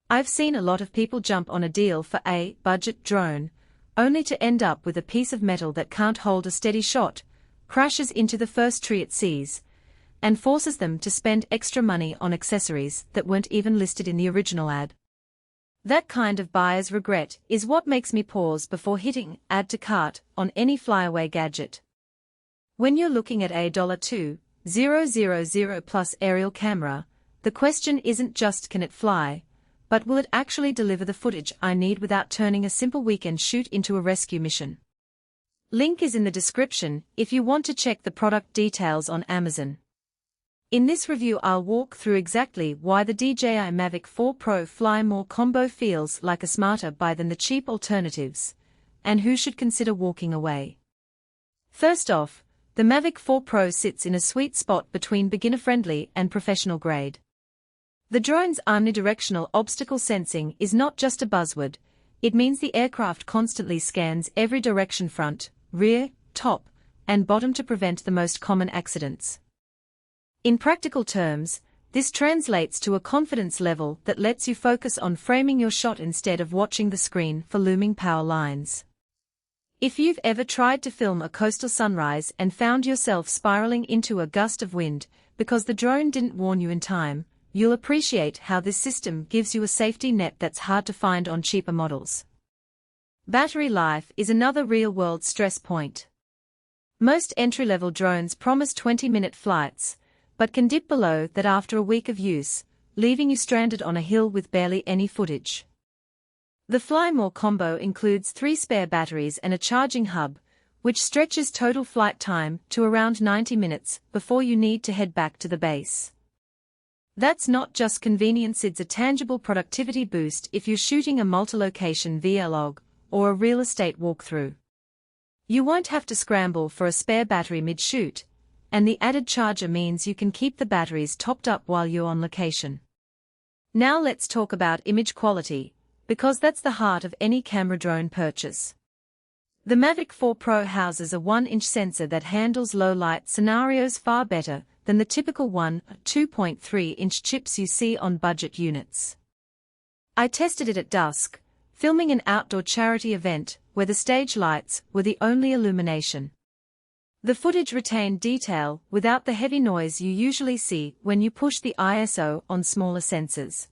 I've seen a lot of people jump on a deal for a budget drone, only to end up with a piece of metal that can't hold a steady shot, crashes into the first tree it sees, and forces them to spend extra money on accessories that weren't even listed in the original ad. That kind of buyer's regret is what makes me pause before hitting add to cart on any flyaway gadget. When you're looking at a $2,000 plus aerial camera, the question isn't just can it fly, but will it actually deliver the footage I need without turning a simple weekend shoot into a rescue mission? Link is in the description if you want to check the product details on Amazon. In this review I'll walk through exactly why the DJI Mavic 4 Pro Fly More combo feels like a smarter buy than the cheap alternatives, and who should consider walking away. First off, the Mavic 4 Pro sits in a sweet spot between beginner-friendly and professional-grade. The drone's omnidirectional obstacle sensing is not just a buzzword, it means the aircraft constantly scans every direction front, rear, top, and bottom to prevent the most common accidents. In practical terms, this translates to a confidence level that lets you focus on framing your shot instead of watching the screen for looming power lines. If you've ever tried to film a coastal sunrise and found yourself spiraling into a gust of wind because the drone didn't warn you in time, you'll appreciate how this system gives you a safety net that's hard to find on cheaper models. Battery life is another real-world stress point. Most entry-level drones promise 20-minute flights, but can dip below that after a week of use, leaving you stranded on a hill with barely any footage. The Fly More combo includes 3 spare batteries and a charging hub, which stretches total flight time to around 90 minutes before you need to head back to the base. That's not just convenience, it's a tangible productivity boost if you're shooting a multi-location vlog or a real estate walkthrough. You won't have to scramble for a spare battery mid-shoot, and the added charger means you can keep the batteries topped up while you're on location. Now let's talk about image quality, because that's the heart of any camera drone purchase. The Mavic 4 Pro houses a 1-inch sensor that handles low-light scenarios far better than the typical 2.3-inch chips you see on budget units. I tested it at dusk, filming an outdoor charity event where the stage lights were the only illumination. The footage retained detail without the heavy noise you usually see when you push the ISO on smaller sensors.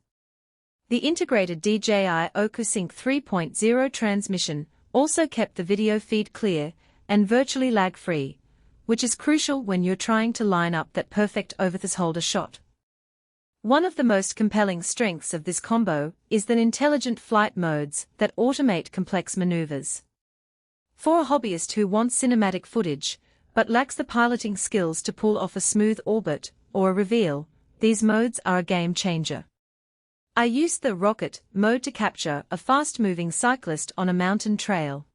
The integrated DJI OcuSync 3.0 transmission also kept the video feed clear and virtually lag-free, which is crucial when you're trying to line up that perfect over-the-shoulder shot. One of the most compelling strengths of this combo is the intelligent flight modes that automate complex maneuvers. For a hobbyist who wants cinematic footage, but lacks the piloting skills to pull off a smooth orbit or a reveal, these modes are a game changer. I used the rocket mode to capture a fast-moving cyclist on a mountain trail.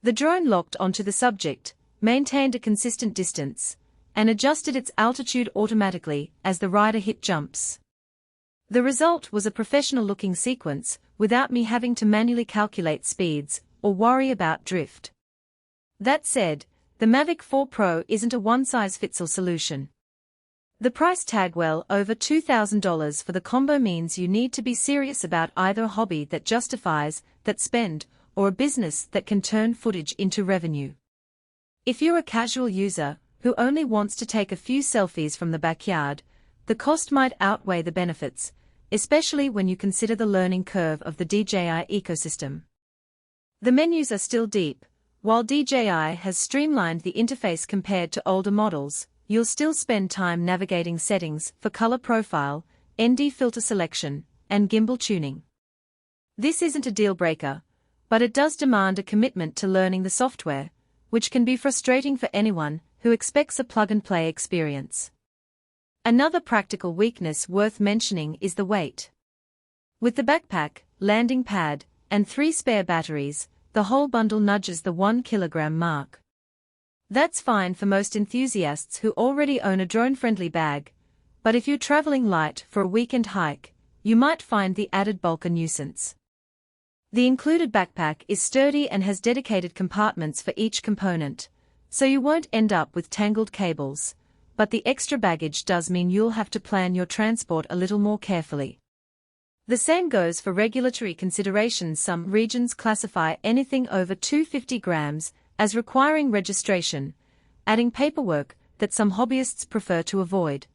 The drone locked onto the subject, maintained a consistent distance, and adjusted its altitude automatically as the rider hit jumps. The result was a professional-looking sequence without me having to manually calculate speeds or worry about drift. That said, the Mavic 4 Pro isn't a one-size-fits-all solution. The price tag, well over $2,000 for the combo, means you need to be serious about either a hobby that justifies that spend or a business that can turn footage into revenue. If you're a casual user who only wants to take a few selfies from the backyard, the cost might outweigh the benefits, especially when you consider the learning curve of the DJI ecosystem. The menus are still deep. While DJI has streamlined the interface compared to older models, you'll still spend time navigating settings for color profile, ND filter selection, and gimbal tuning. This isn't a deal-breaker, but it does demand a commitment to learning the software, which can be frustrating for anyone who expects a plug-and-play experience. Another practical weakness worth mentioning is the weight. With the backpack, landing pad, and 3 spare batteries, the whole bundle nudges the 1 kilogram mark. That's fine for most enthusiasts who already own a drone-friendly bag, but if you're traveling light for a weekend hike, you might find the added bulk a nuisance. The included backpack is sturdy and has dedicated compartments for each component, so you won't end up with tangled cables, but the extra baggage does mean you'll have to plan your transport a little more carefully. The same goes for regulatory considerations. Some regions classify anything over 250 grams as requiring registration, adding paperwork that some hobbyists prefer to avoid.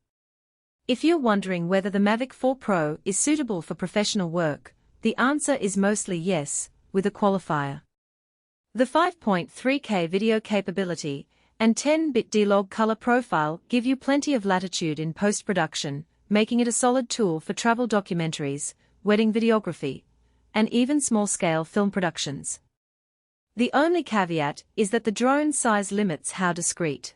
If you're wondering whether the Mavic 4 Pro is suitable for professional work, the answer is mostly yes, with a qualifier. The 5.3K video capability and 10-bit D-Log color profile give you plenty of latitude in post-production, making it a solid tool for travel documentaries, wedding videography, and even small-scale film productions. The only caveat is that the drone size limits how discreet